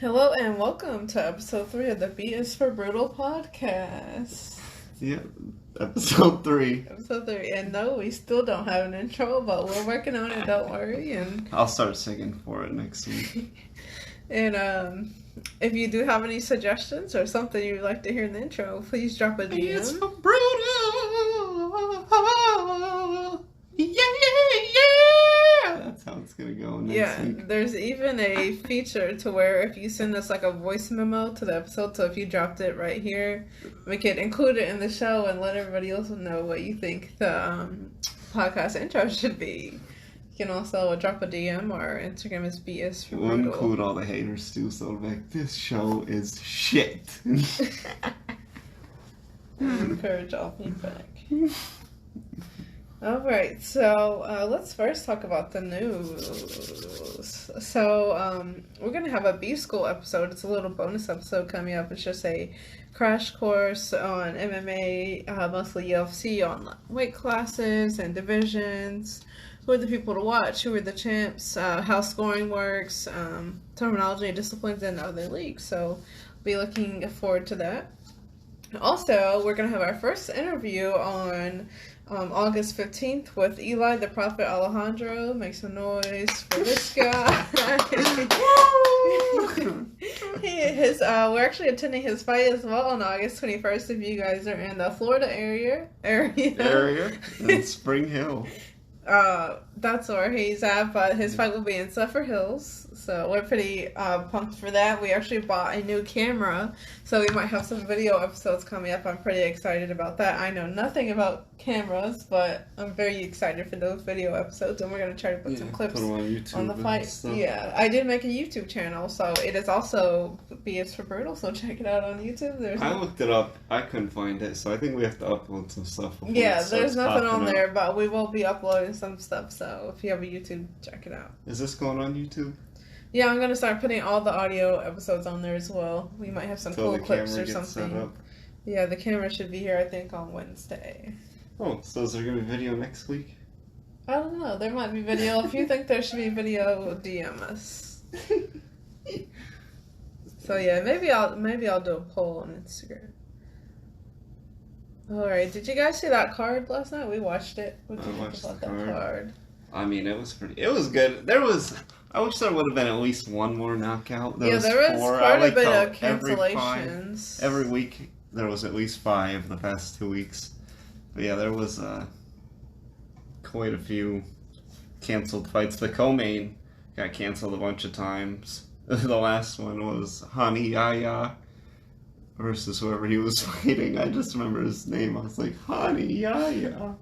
Hello and welcome to episode 3 of the B is for Brutal podcast. Yeah, episode 3. Episode 3. And no, we still don't have an intro, but we're working on it, don't worry. And I'll start singing for it next week. And if you do have any suggestions or something you'd like to hear in the intro, please drop a DM. B is for Brutal. Yeah. That's how it's going to go next week. There's even a feature to where if you send us like a voice memo to the episode, so if you dropped it right here, we could include it in the show and let everybody else know what you think the podcast intro should be. You can also drop a DM. Our Instagram is BS for We'll Brutal. include all the haters too, so like, this show is shit. Encourage all feedback. Alright, so let's first talk about the news. So we're going to have a B School episode. It's a little bonus episode coming up. It's just a crash course on MMA, mostly UFC, on weight classes and divisions. Who are the people to watch? Who are the champs? How scoring works? Terminology and disciplines in other leagues. So be looking forward to that. Also, we're going to have our first interview on August 15th with Eli the Prophet Alejandro. Make some noise for this guy. We're actually attending his fight as well on August 21st if you guys are in the Florida area in Spring Hill. That's where he's at, but his fight will be in Suffer Hills, so we're pretty pumped for that. We actually bought a new camera, so we might have some video episodes coming up. I'm pretty excited about that. I know nothing about cameras, but I'm very excited for those video episodes, and we're going to try to put some clips on the fight. Yeah, I did make a YouTube channel, so it is also BS for Brutal, so check it out on YouTube. I looked it up. I couldn't find it, so I think we have to upload some stuff. Yeah, there's nothing on there, but we will be uploading some stuff, so if you have a YouTube, check it out. Is this going on YouTube? Yeah, I'm going to start putting all the audio episodes on there as well. We might have some cool clips or something. Yeah, the camera should be here, I think, on Wednesday. Oh, so is there going to be video next week? I don't know. There might be video. If you think there should be video, DM us. So yeah, maybe I'll do a poll on Instagram. Alright, did you guys see that card last night? We watched it. What did you think about that card? I mean, it was good. I wish there would have been at least one more knockout. There was quite a bit of cancellations. Every week there was at least 5 the past 2 weeks. But yeah, there was quite a few canceled fights. The co-main got canceled a bunch of times. The last one was Hani Yaya versus whoever he was fighting. I just remember his name. I was like, Hani Yaya.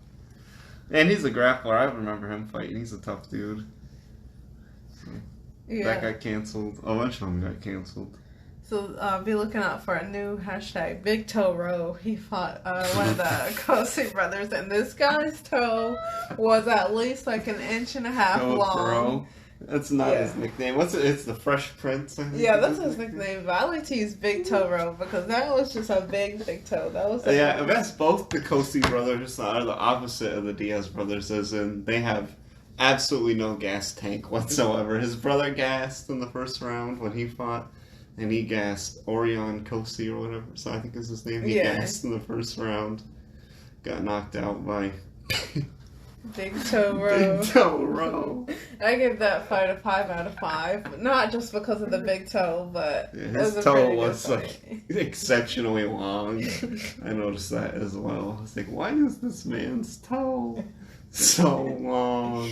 And he's a grappler. I remember him fighting. He's a tough dude. So yeah. That got canceled. A bunch of them got canceled. So be looking out for a new hashtag, Big Toe Row. He fought one of the Kosey brothers, and this guy's toe was at least like an inch and a half long. Row. That's not his nickname. What's it? It's the Fresh Prince. I think that's his nickname. But I like to use Big Toe Row because that was just a big toe. That was I guess both the Kosey brothers are the opposite of the Diaz brothers, as in they have absolutely no gas tank whatsoever. His brother gassed in the first round when he fought, and he gassed Orion Kosey or whatever. So I think is his name. He gassed in the first round, got knocked out by Big Toe Row. Big Toe Row. I give that fight a 5 out of 5. Not just because of the big toe, but his toe was like exceptionally long. I noticed that as well. I was like, why is this man's toe so long?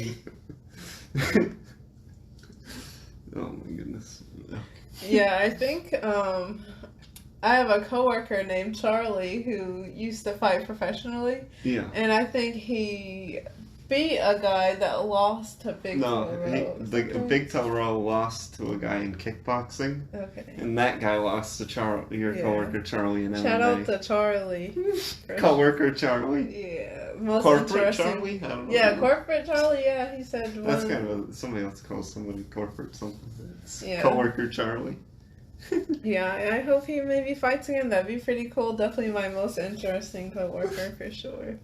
Oh my goodness. Yeah, I think I have a coworker named Charlie who used to fight professionally. Yeah. And I think he beat a guy that lost to Big Toe Row. Big Toe Row lost to a guy in kickboxing. Okay. And that guy lost to your coworker Charlie in MMA. Shout out to Charlie. Coworker Charlie. Yeah. Most corporate Charlie? I don't know. Yeah, corporate Charlie, yeah, he said that's kind of somebody else calls somebody corporate something. Yeah. Coworker Charlie. Yeah, I hope he maybe fights again. That'd be pretty cool. Definitely my most interesting coworker for sure.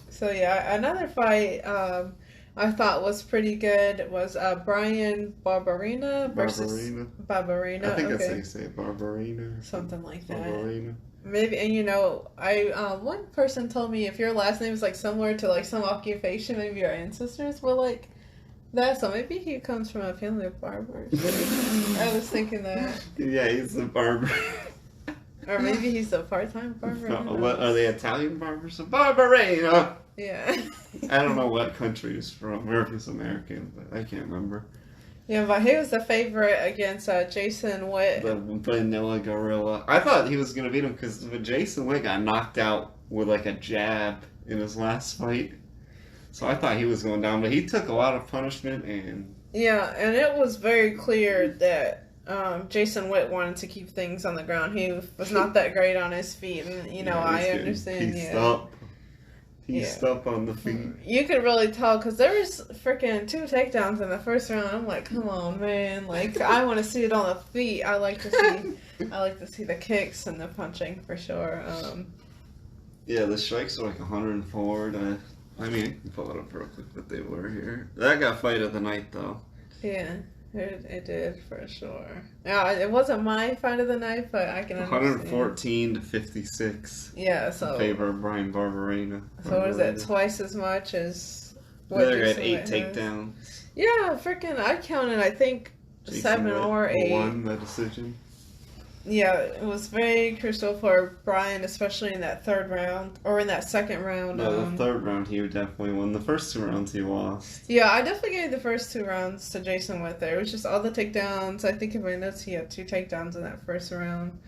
So yeah, another fight I thought was pretty good was Brian Barberena versus Barberena. I think okay. that's how you say it, Barberena. Something like that. Barberena. Maybe, and you know, one person told me if your last name is like similar to like some occupation, maybe your ancestors were like that. So maybe he comes from a family of barbers. I was thinking that. Yeah, he's a barber. Or maybe he's a part-time barber. What are they, Italian barbers? Barberena. Yeah. I don't know what country he's from, or if he's American, but I can't remember. Yeah, but he was the favorite against Jason Witt. The vanilla gorilla. I thought he was going to beat him because Jason Witt got knocked out with like a jab in his last fight. So I thought he was going down, but he took a lot of punishment and... Yeah, and it was very clear that Jason Witt wanted to keep things on the ground. He was not that great on his feet, and you know, I understand. Pieced up on the feet. You could really tell because there was freaking 2 takedowns in the first round. I'm like, come on, man! Like, I want to see it on the feet. I like to see the kicks and the punching for sure. Yeah, the strikes were like 104 to. I mean, you can pull it up real quick what they were here. That got fight of the night though. Yeah. It did for sure. Yeah, it wasn't my fight of the night, but I can understand. 114 to 56. Yeah, so in favor of Brian Barberena. So what is that? Twice as much as what? They had 8 takedowns. Yeah, freaking! I counted. I think Jason 7 or 8. Won the decision. Yeah, it was very crucial for Brian, especially in that third round or in that second round. No, the third round he definitely won. The first 2 rounds he lost. Yeah, I definitely gave the first 2 rounds to Jason Witt there. It was just all the takedowns. I think in my notes he had 2 takedowns in that first round,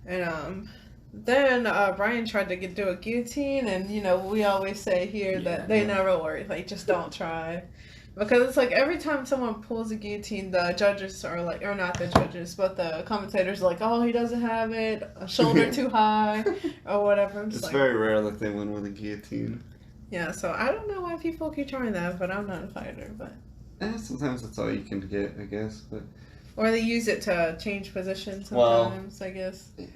and then Brian tried to do a guillotine, and you know we always say here that they never worry, like just don't try. Because it's like every time someone pulls a guillotine, the judges are like, or not the judges, but the commentators are like, oh, he doesn't have it, a shoulder too high, or whatever. It's like, very rare that they win with a guillotine. Yeah, so I don't know why people keep trying that, but I'm not a fighter. But sometimes that's all you can get, I guess. But or they use it to change positions sometimes, I guess. Yeah,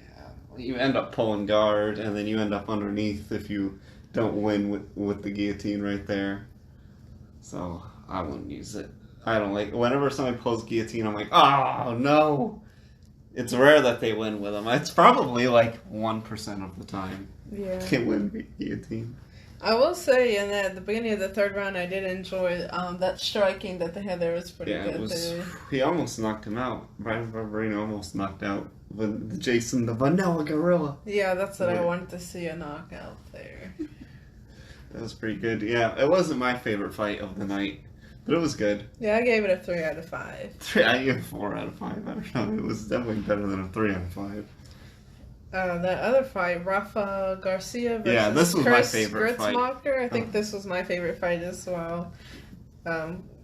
you end up pulling guard, and then you end up underneath if you don't win with the guillotine right there. So... I wouldn't use it. I don't like... Whenever somebody pulls guillotine, I'm like, oh, no. It's rare that they win with them. It's probably like 1% of the time they win guillotine. I will say, at the beginning of the third round, I did enjoy that striking that they had there was pretty good. He almost knocked him out. Brian Barberena almost knocked out Jason the Vanilla Gorilla. Yeah, that's what I wanted to see, a knockout there. That was pretty good. Yeah, it wasn't my favorite fight of the night. But it was good. Yeah, I gave it a 3 out of 5. I gave it 4 out of 5. I don't know. It was definitely better than a 3 out of 5. That other fight, Raphael Garcia versus this was Chris my favorite fight. I think this was my favorite fight as well.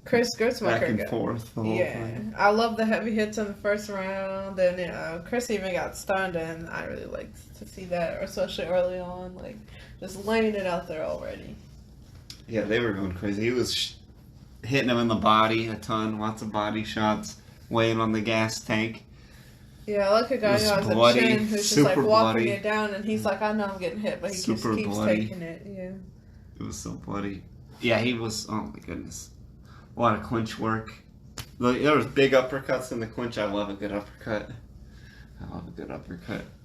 Chris Gertzmacher. Back and forth the whole time. I love the heavy hits in the first round, and Chris even got stunned, and I really liked to see that, especially early on, like just laying it out there already. Yeah, they were going crazy. He was hitting him in the body a ton, lots of body shots, weighing on the gas tank. Yeah, I like a guy who has a chin who's just like walking it down, and he's like, I know I'm getting hit, but he just keeps taking it. Yeah. It was so bloody. Yeah, he was, oh my goodness. A lot of clinch work. There was big uppercuts in the clinch. I love a good uppercut.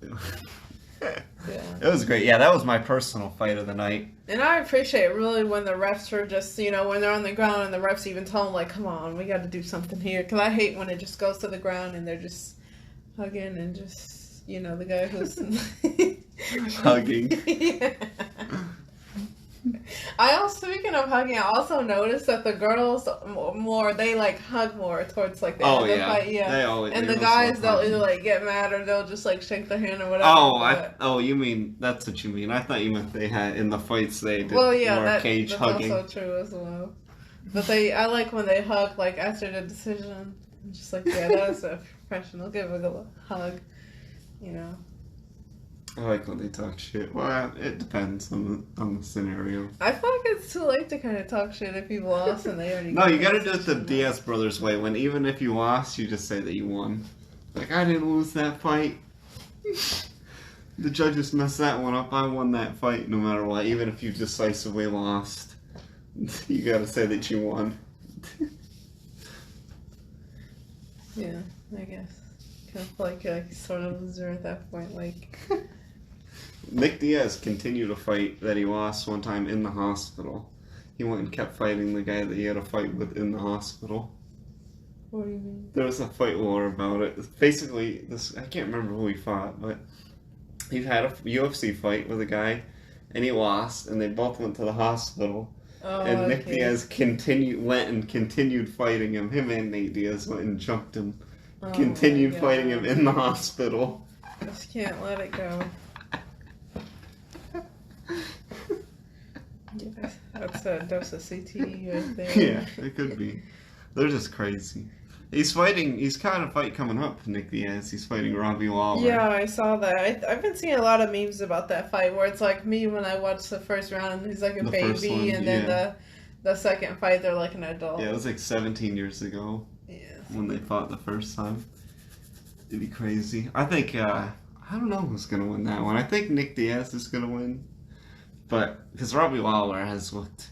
Yeah. It was great. Yeah, that was my personal fight of the night. And I appreciate really when the refs are just, when they're on the ground and the refs even tell them, like, come on, we got to do something here. Because I hate when it just goes to the ground and they're just hugging and just, the guy who's... hugging. Yeah. Speaking of hugging, I also noticed that the girls they like hug more towards like the end of the fight. Yeah. They always, and the guys, they'll either like get mad or they'll just like shake their hand or whatever. You mean, that's what you mean. I thought you meant they had, in the fights, they did that's hugging. Also true as well. But I like when they hug like after the decision. I'm just like, yeah, that was a professional. Give a hug, I like when they talk shit. Well, it depends on the scenario. I feel like it's too late to kind of talk shit if people lost and they already... No, you gotta do it the Diaz brothers way. When even if you lost, you just say that you won. Like, I didn't lose that fight. The judges messed that one up. I won that fight no matter what, even if you decisively lost. You gotta say that you won. Yeah, I guess. Kind of like sort of loser at that point. Like, Nick Diaz continued a fight that he lost one time in the hospital. He went and kept fighting the guy that he had a fight with in the hospital. what do you mean? There was a fight lore about it. Basically, I can't remember who he fought, but he had a UFC fight with a guy, and he lost, and they both went to the hospital. Oh, And Nick okay. Diaz went and continued fighting him. Him and Nate Diaz went and jumped him. Oh Continued my fighting God. him in the hospital. Just can't let it go. Yes, that's a dose of CTE right there. Yeah, it could be. They're just crazy. He's got a fight coming up, Nick Diaz. He's fighting Robbie Lawler. Yeah, I saw that. I've been seeing a lot of memes about that fight where it's like me when I watched the first round, he's like a The first baby, one, and then yeah. the second fight, they're like an adult. Yeah, it was like 17 years ago Yeah. when they fought the first time. It'd be crazy. I think, I don't know who's going to win that one. I think Nick Diaz is going to win. But, because Robbie Lawler has looked,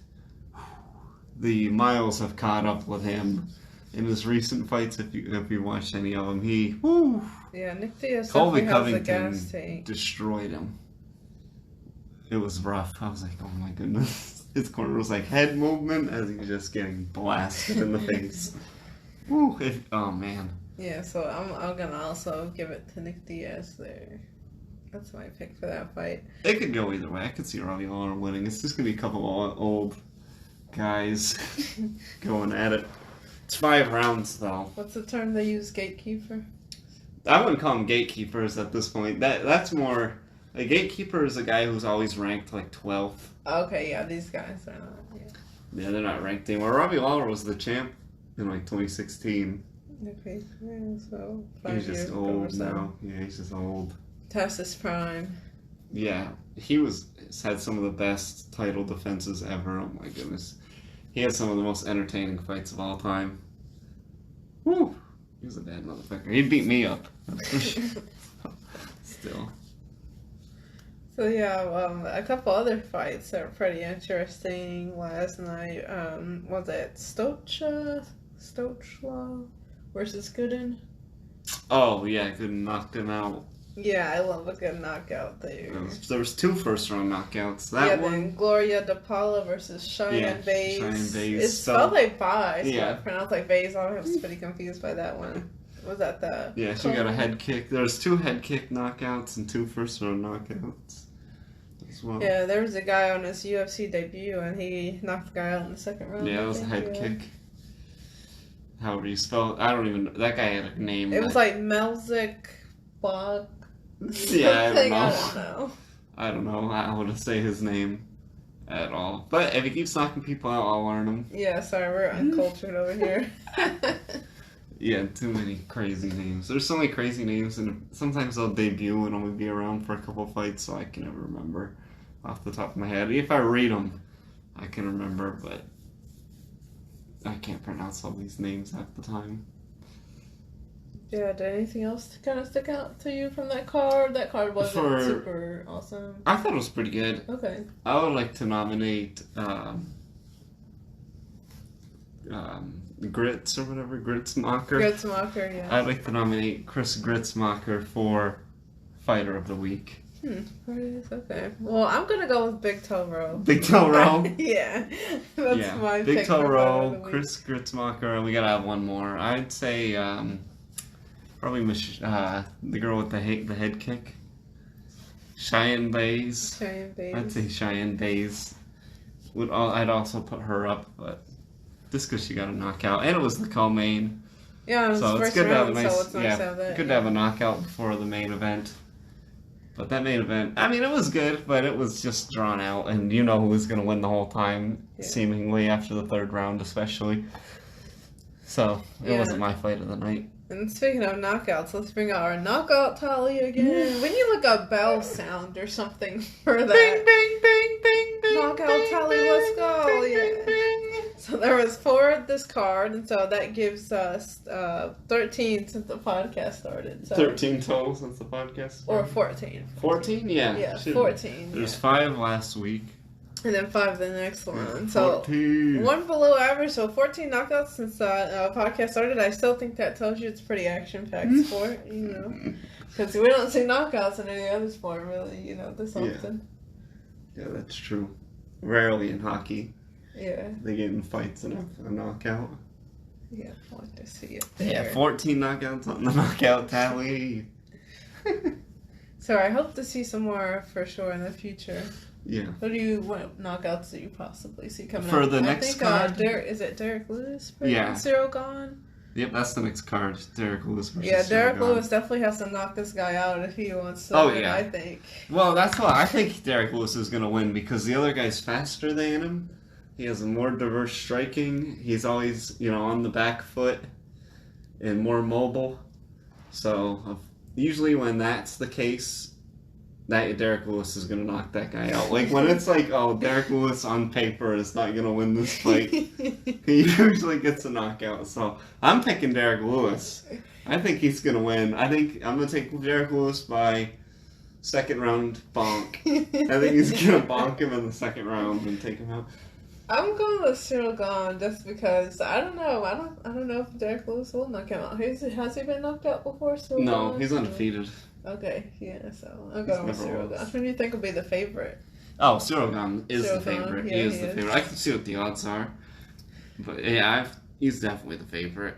the miles have caught up with him. In his recent fights, if you watched any of them, Yeah, Nick Diaz Colby definitely has a Covington gas tank. destroyed him. It was rough. I was like, oh my goodness. His corner was like head movement as he was just getting blasted in the face. Oh man. Yeah, so I'm gonna also give it to Nick Diaz there. That's my pick for that fight. It could go either way. I could see Robbie Lawler winning. It's just gonna be a couple of old guys going at it. It's 5 rounds though. What's the term they use? Gatekeeper? I wouldn't call them gatekeepers at this point. That's more a gatekeeper is a guy who's always ranked like 12th. Okay, yeah, these guys are not. Yeah. Yeah, they're not ranked anymore. Robbie Lawler was the champ in like 2016. Okay, yeah, so 5 He's years just ago or old so. now. Yeah, he's just old. Past his prime. Yeah, he's had some of the best title defenses ever. Oh my goodness. He had some of the most entertaining fights of all time. Woo! He was a bad motherfucker. He'd beat me up. That's for sure. Still. So yeah, a couple other fights that were pretty interesting last night. Was it Stochla versus Gooden? Oh, yeah, good knocked him out. Yeah, I love a good knockout there. There was 2 first-round knockouts. Yeah, That one... then Gloria DePaula versus Cheyenne Bays. Cheyenne Bays. It's spelled like Bays, so Yeah. I pronounced like Bays. I was pretty confused by that one. Was that the... Yeah, she got a head kick. There was 2 head kick knockouts and 2 first-round knockouts as well. Yeah, there was a guy on his UFC debut, and he knocked the guy out in the second round. Yeah, it was a head kick. However you spell it. I don't even... That guy had a name. It was like Melzik Bog. Yeah, I don't know. I don't know how to say his name at all. But if he keeps knocking people out, I'll learn him. Yeah, sorry, we're uncultured over here. Yeah, too many crazy names. There's so many crazy names, and sometimes they'll debut and only be around for a couple fights, so I can never remember off the top of my head. If I read them, I can remember, but I can't pronounce all these names half the time. Yeah, did anything else to kind of stick out to you from that card? That card wasn't super awesome. I thought it was pretty good. Okay. I would like to nominate Grits or whatever, Gritzmacher. Gritzmacher, yeah. I'd like to nominate Chris Gritzmacher for Fighter of the Week. Okay. Well, I'm gonna go with Big Toe Row. Big Toe Row? Yeah. That's my Big pick Toe for Fighter of Row, the Week. Chris Gritzmacher, and we gotta have one more. I'd say probably the girl with the head kick. Cheyenne Bays. Cheyenne Bays. I'd say Cheyenne Bays. I'd also put her up, but just because she got a knockout. And it was the co-main. Yeah, it was So it's first good to have a round, nice, so it's nice to have that. good to have a knockout before the main event. But that main event, I mean, it was good, but it was just drawn out, and you know who was going to win the whole time, seemingly after the 3rd round, especially. So it wasn't my fight of the night. And speaking of knockouts, let's bring out our knockout tally again. We need like a bell sound or something for that. Bing, bing, bing, bing, bing. Knockout bing, tally, bing, let's go. bing, Yeah. bing, bing. So there was 4 at this card, and so that gives us 13 since the podcast started. So. 13 total since the podcast Or started. 14. 14? Yeah. Yeah, Should- 14. There's 5 last week. And then 5 the next one. So 14. 1 below average, so 14 knockouts since the podcast started. I still think that tells you it's pretty action-packed sport, you know. Because we don't see knockouts in any other sport, really, you know, this often. Yeah, that's true. Rarely in hockey. Yeah. They get in fights and have a knockout. Yeah, I want to see it there. Yeah, 14 knockouts on the knockout tally. So I hope to see some more for sure in the future. Yeah. What knockouts do you possibly see coming For up? the next card? Is it Derrick Lewis? Yeah. Cyril Gane? Yep, that's the next card. Derrick Lewis versus Yeah, Cyril Derrick Gane. Lewis definitely has to knock this guy out if he wants to win, I think. Well, that's why I think Derrick Lewis is going to win, because the other guy's faster than him. He has a more diverse striking. He's always, on the back foot and more mobile. So, usually when that's the case, that Derrick Lewis is going to knock that guy out. Like, when it's like, oh, Derrick Lewis on paper is not going to win this fight, he usually gets a knockout. So, I'm picking Derrick Lewis. I think he's going to win. I think I'm going to take Derrick Lewis by second round bonk. I think he's going to bonk him in the second round and take him out. I'm going with Cyril Gane just because I don't know. I don't know if Derrick Lewis will knock him out. Has he been knocked out before? Cyril No, Gane? he's undefeated. Okay, yeah. So I'm going with Cyril Gane. Who do you think will be the favorite? Oh, Cyril Gane is Cyril the favorite. Gane, He is the favorite. I can see what the odds are, but yeah, he's definitely the favorite.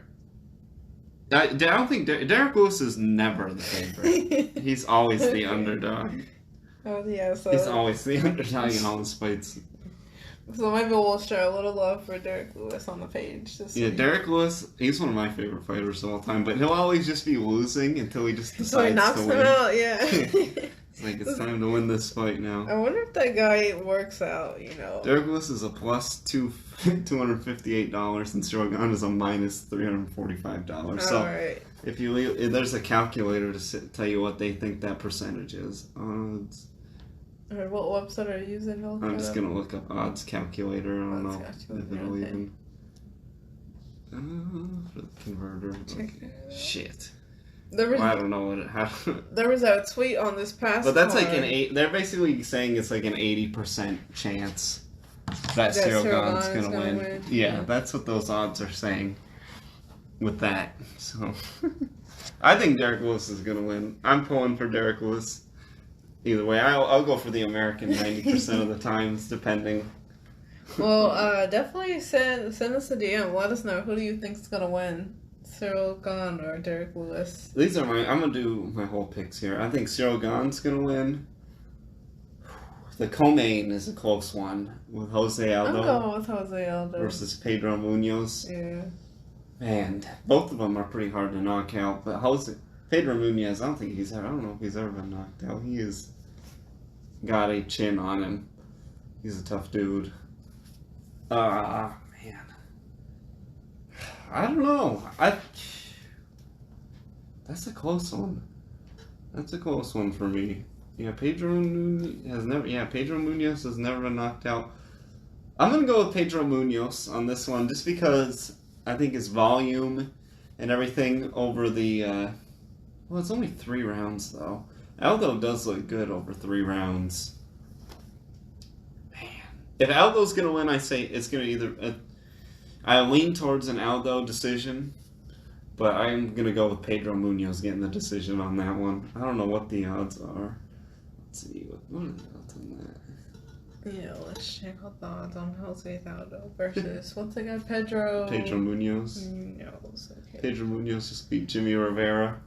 I don't think Derrick Lewis is never the favorite. He's always the underdog. Oh yeah, so He's always the underdog in all his fights. So maybe we'll show a little love for Derrick Lewis on the page. Yeah, Derrick Lewis, he's one of my favorite fighters of all time, but he'll always just be losing until he just decides so he knocks to him win. out, yeah. It's like, it's time to win this fight now. I wonder if that guy works out, Derrick Lewis is a plus $258, and Cyril Gane is a minus $345. So, Alright. if there's a calculator to tell you what they think that percentage is. Odds. Or what website are you using? I'm just going to look up odds calculator. I don't know if it'll even... for the converter. Okay. Shit. I don't know there was a tweet on this past But that's card. like they're basically saying it's like an 80% chance that Cyril Gane's going to win. Yeah, that's what those odds are saying with that. So, I think Derrick Lewis is going to win. I'm pulling for Derrick Lewis. Either way, I'll go for the American 90% of the times, depending. Well, definitely send us a DM. Let us know who do you think is gonna win, Cyril Gane or Derrick Lewis. These are I'm gonna do my whole picks here. I think Cyril Gane's gonna win. The co-main is a close one with Jose Aldo. I'm going with Jose Aldo versus Pedro Munoz. Yeah. Man, both of them are pretty hard to knock out, but Pedro Munoz, I don't know if he's ever been knocked out. He has got a chin on him. He's a tough dude. Man. I don't know. That's a close one. That's a close one for me. Yeah, Pedro Munoz has never been knocked out. I'm gonna go with Pedro Munoz on this one, just because I think his volume and everything over the well, it's only 3 rounds, though. Aldo does look good over 3 rounds. Man. If Aldo's going to win, I say it's going to either... I lean towards an Aldo decision, but I'm going to go with Pedro Munoz getting the decision on that one. I don't know what the odds are. Let's see. What are the odds on that? Yeah, let's check out the odds on Jose Aldo versus... what's the guy? Pedro Munoz. Okay. Pedro Munoz just beat Jimmy Rivera.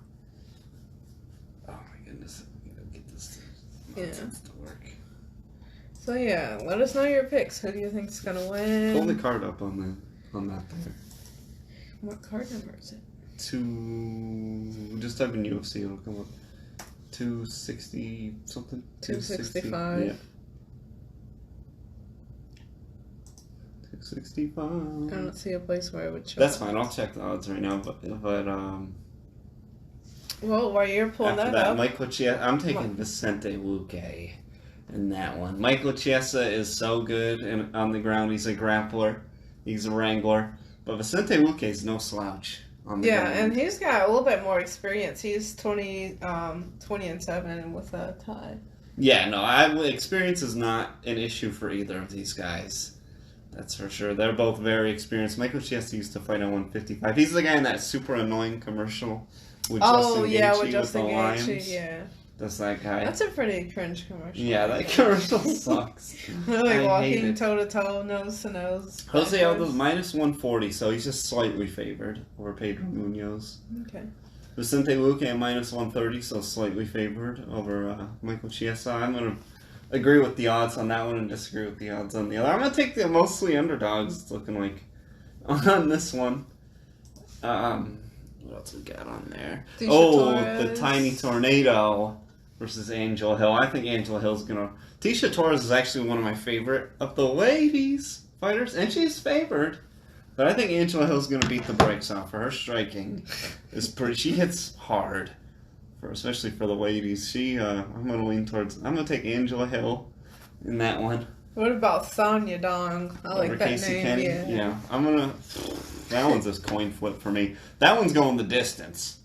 Get this to work. So yeah, let us know your picks. Who do you think's gonna win? Pull the card up on that there. What card number is it? Just type in UFC, it'll come up. 260 something. 265. Yeah. 265. I don't see a place where it would show. That's fine. I'll check the odds right now, but well, while you're pulling after that up, Michael Chiesa, I'm taking Vicente Luque in that one. Michael Chiesa is so good on the ground. He's a grappler. He's a wrangler. But Vicente Luque is no slouch on the ground. and he's got a little bit more experience. He's 20 and 7 with a tie. Yeah, no, experience is not an issue for either of these guys. That's for sure. They're both very experienced. Michael Chiesa used to fight at 155. He's the guy in that super annoying commercial with Justin Gaethje with Justin Gaethje, yeah. That's that guy. That's a pretty cringe commercial. Yeah, that commercial sucks. Like walking toe to toe, nose to nose. Jose Aldo's minus 140, so he's just slightly favored over Pedro Munoz. Okay. Vicente Luque at minus 130, so slightly favored over Michael Chiesa. I'm going to agree with the odds on that one and disagree with the odds on the other. I'm going to take the mostly underdogs, it's looking like, on this one. What else we got on there? Torres. The Tiny Tornado versus Angel Hill. I think Angel Hill's going to... Tisha Torres is actually one of my favorite of the ladies fighters, and she's favored. But I think Angela Hill's going to beat the brakes off her. Her striking is pretty... She hits hard, especially for the ladies. I'm going to lean towards... I'm going to take Angela Hill in that one. What about Sonya Dong? I like that Casey name. Kenny? Yeah. I'm going to... That one's a coin flip for me. That one's going the distance.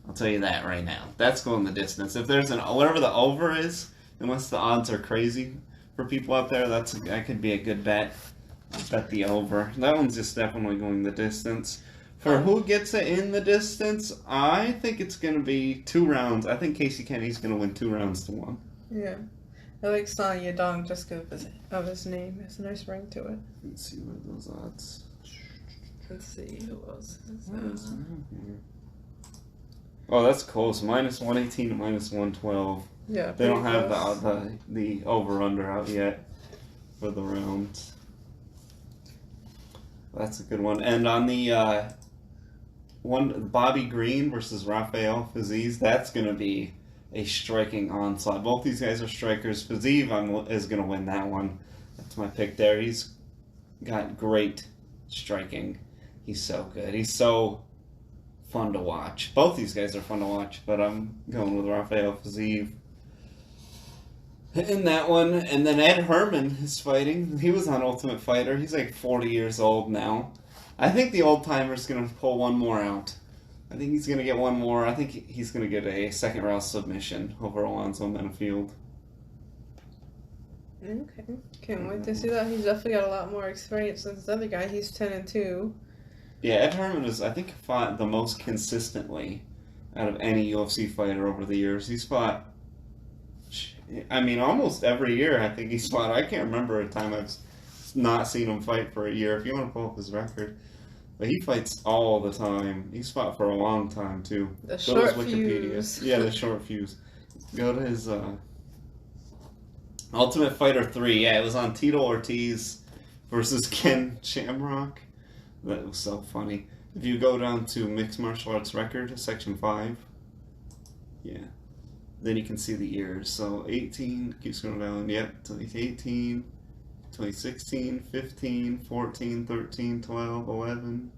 I'll tell you that right now. That's going the distance. If there's whatever the over is, unless the odds are crazy for people out there, that could be a good bet. Bet the over. That one's just definitely going the distance. For who gets it in the distance, I think it's going to be 2 rounds. I think Casey Kenny's going to win 2 rounds to 1. Yeah. I like Sonya Dong just because of his name. It's a nice ring to it. Let's see what are those odds. Let's see who else is Oh, that's close. Minus 118 to minus 112. Yeah. They don't have close. the over-under out yet for the rounds. That's a good one. And on the Bobby Green versus Raphael Physies, that's going to be a striking onslaught. Both these guys are strikers. Physies is going to win that one. That's my pick there. He's got great striking. He's so good. He's so fun to watch. Both these guys are fun to watch, but I'm going with Raphael Physies in that one. And then Ed Herman is fighting. He was on Ultimate Fighter. He's like 40 years old now. I think the old timer's going to pull one more out. I think he's going to get one more. I think he's going to get a second round submission over Alonzo Menafield. Okay. Can't wait to see that. He's definitely got a lot more experience than this other guy. He's 10-2. Yeah, Ed Herman is, I think, fought the most consistently out of any UFC fighter over the years. He's fought, I mean, almost every year I think he's fought. I can't remember a time I've not seen him fight for a year, if you want to pull up his record. But he fights all the time. He's fought for a long time, too. The short fuse. Yeah, the short fuse. Go to his Ultimate Fighter 3. Yeah, it was on Tito Ortiz versus Ken Shamrock. That was so funny. If you go down to Mixed Martial Arts Record, Section 5, yeah, then you can see the years. So 18, keep scrolling down, yep, 2018, 2016, 15, 14, 13, 12, 11.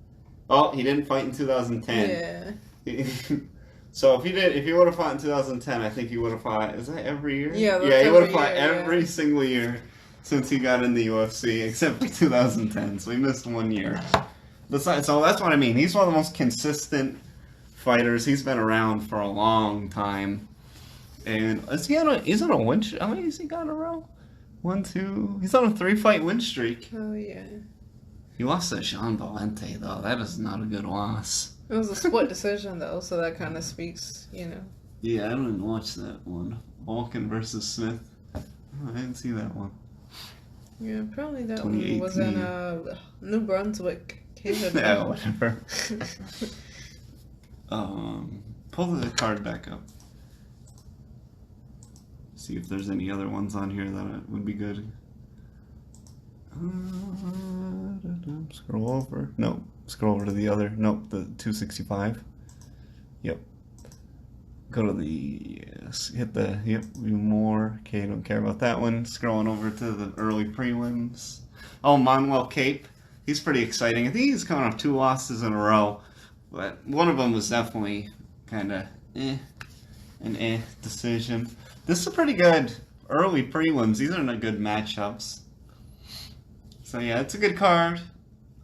Oh, he didn't fight in 2010. Yeah. So if he would have fought in 2010, I think he would have fought, is that every year? Yeah, he would have fought every single year since he got in the UFC, except for 2010, so he missed 1 year. So that's what I mean. He's one of the most consistent fighters. He's been around for a long time. And he's on a win streak. How many has he got in a row? 1, 2. He's on a 3-fight win streak. Oh, yeah. He lost to Sean Valente, though. That is not a good loss. It was a split decision, though, so that kind of speaks, Yeah, I didn't watch that one. Vulcan versus Smith. Oh, I didn't see that one. Yeah, probably that one was in New Brunswick. Yeah, whatever. Pull the card back up. See if there's any other ones on here that would be good. Scroll over. Nope. Scroll over to the other. Nope, the 265. Yep. Go to the... Yes. Hit the... Yep. View more. Okay, don't care about that one. Scrolling over to the early prelims. Oh, Manuel Cape. He's pretty exciting. I think he's coming off 2 losses in a row. But one of them was definitely kind of an decision. This is a pretty good early prelims. These are not good matchups. So yeah, it's a good card.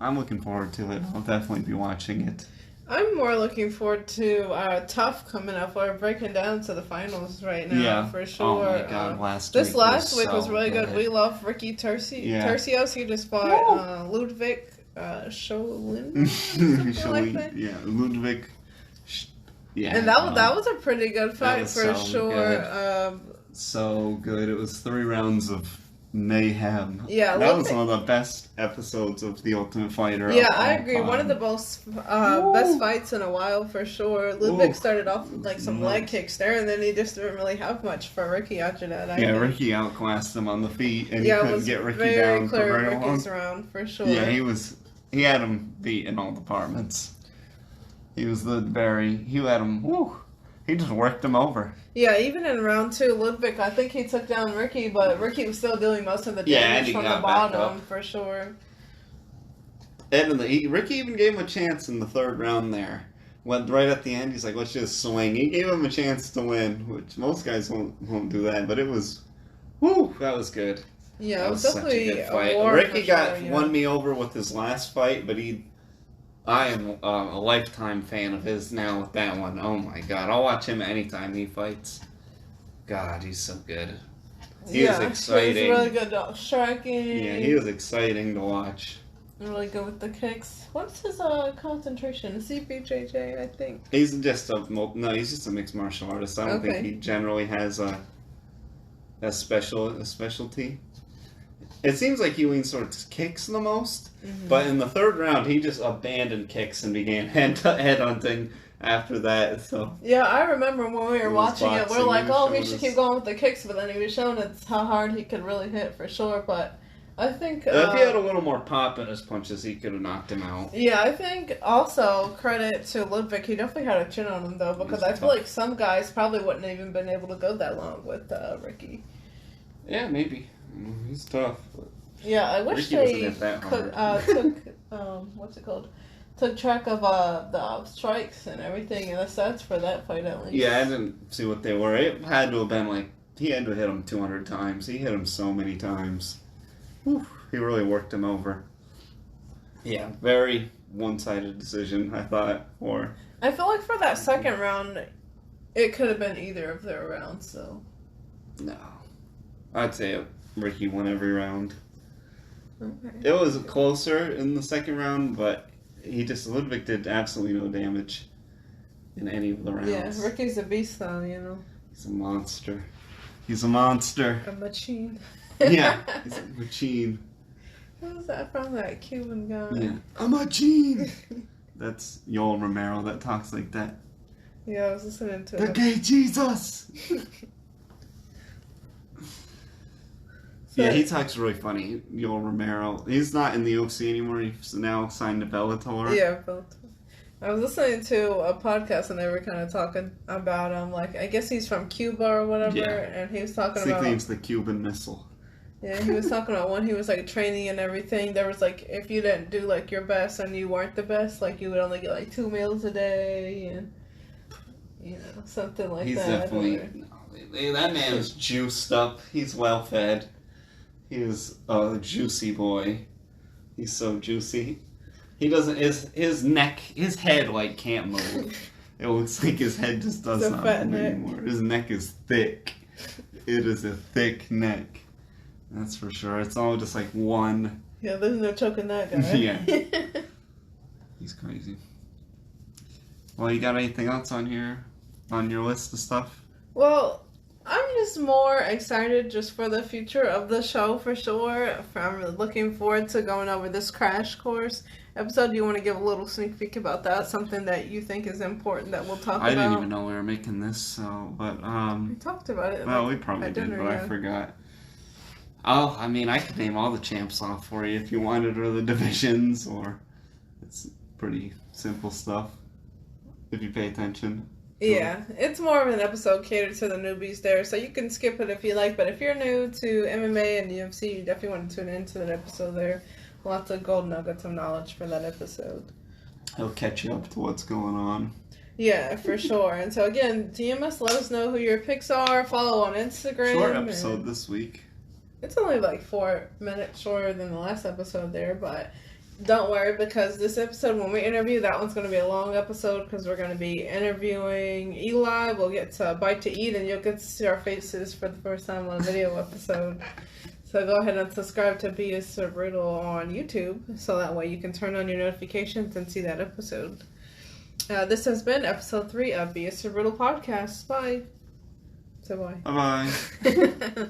I'm looking forward to it. I'll definitely be watching it. I'm more looking forward to Tough coming up. We're breaking down to the finals right now, for sure. Oh my god, this last week was really good. We love Ricky Turcios. He just fought Liudvik Sholinian. Something like that. Yeah, Liudvik. Yeah, and that was a pretty good fight for sure. Good. So good. It was 3 rounds of mayhem. Yeah, that was one of the best episodes of The Ultimate Fighter. Yeah, I agree. Time. One of the most best fights in a while for sure. Liudvik started off with like some leg kicks there, and then he just didn't really have much for Ricky after that. Ricky outclassed him on the feet, and he couldn't get Ricky down for very long. Ricky's round for sure. Yeah, he had him beat in all departments. He had him. Woo. He just worked him over. Yeah, even in round 2, Liudvik, I think he took down Ricky, but Ricky was still doing most of the damage from the bottom, for sure. And Ricky even gave him a chance in the 3rd round there. Went right at the end, he's like, let's just swing. He gave him a chance to win, which most guys won't do that, but it was, that was good. Yeah, that it was definitely such a good fight. A war Ricky won me over with his last fight, but I am a lifetime fan of his now with that one. Oh my god. I'll watch him anytime he fights. God, he's so good. He was exciting. He was really good at striking. Yeah, he was exciting to watch. Really good with the kicks. What's his concentration? CBJJ, I think. He's just a mixed martial artist. I don't think he generally has a specialty. It seems like he leans towards kicks the most, but in the 3rd round, he just abandoned kicks and began head hunting after that. So yeah, I remember when we were watching it, we were like, he should keep going with the kicks, but then he was showing us how hard he could really hit for sure. But I think if he had a little more pop in his punches, he could have knocked him out. Yeah, I think also credit to Liudvik, he definitely had a chin on him though, because I feel like some guys probably wouldn't have even been able to go that long with Ricky. Yeah, maybe. He's tough. But yeah, I wish they took track of the strikes and everything and the sets for that fight at least. Yeah, I didn't see what they were. It had to have been he had to hit him 200 times. He hit him so many times. Whew, he really worked him over. Yeah, very one-sided decision, I thought. I feel like for that 2nd round, it could have been either of their rounds, so. No. I'd say Ricky won every round. Okay. It was closer in the 2nd round, but Liudvik did absolutely no damage in any of the rounds. Yeah, Ricky's a beast though, you know. He's a monster. He's a monster. A machine. Yeah, he's a machine. Who's that from, that Cuban guy? Yeah, a machine. That's Yoel Romero that talks like that. Yeah, I was listening to the gay Jesus. Yeah, he talks really funny, Yoel Romero. He's not in the UFC anymore. He's now signed to Bellator. Yeah, Bellator. I was listening to a podcast and they were kind of talking about him. I guess he's from Cuba or whatever, and he was talking about... His nickname's the Cuban Missile. Yeah, he was talking about when he was training and everything. There was if you didn't do your best and you weren't the best, you would only get 2 meals a day and something like he's that. He's definitely that man is juiced up. He's well fed. He is a juicy boy. He's so juicy. He doesn't. His neck, his head can't move. It looks like his head just does not move anymore. His neck is thick. It is a thick neck. That's for sure. It's all just one. Yeah, there's no choking that guy. Yeah. He's crazy. Well, you got anything else on your list of stuff? Well, I'm just more excited just for the future of the show for sure. I'm looking forward to going over this crash course episode. Do you want to give a little sneak peek about that? Something that you think is important that we'll talk about? I didn't even know we were making this, but we talked about it. Well, we probably did, but I forgot. Oh, I mean, I could name all the champs off for you if you wanted, or the divisions, or it's pretty simple stuff if you pay attention. Yeah, it's more of an episode catered to the newbies there, so you can skip it if you like, but if you're new to MMA and UFC, you definitely want to tune into that episode there. Lots of gold nuggets of knowledge for that episode. He'll catch you up to what's going on. Yeah, for sure. And so again, DM us, let us know who your picks are, follow on Instagram. Short episode this week. It's only 4 minutes shorter than the last episode there, but don't worry, because this episode, when we interview, that one's going to be a long episode because we're going to be interviewing Eli. We'll get to Bite to Eat, and you'll get to see our faces for the first time on a video episode. So go ahead and subscribe to Be So Brutal on YouTube, so that way you can turn on your notifications and see that episode. This has been episode 3 of Be So Brutal podcast. Bye. Say bye. Bye-bye.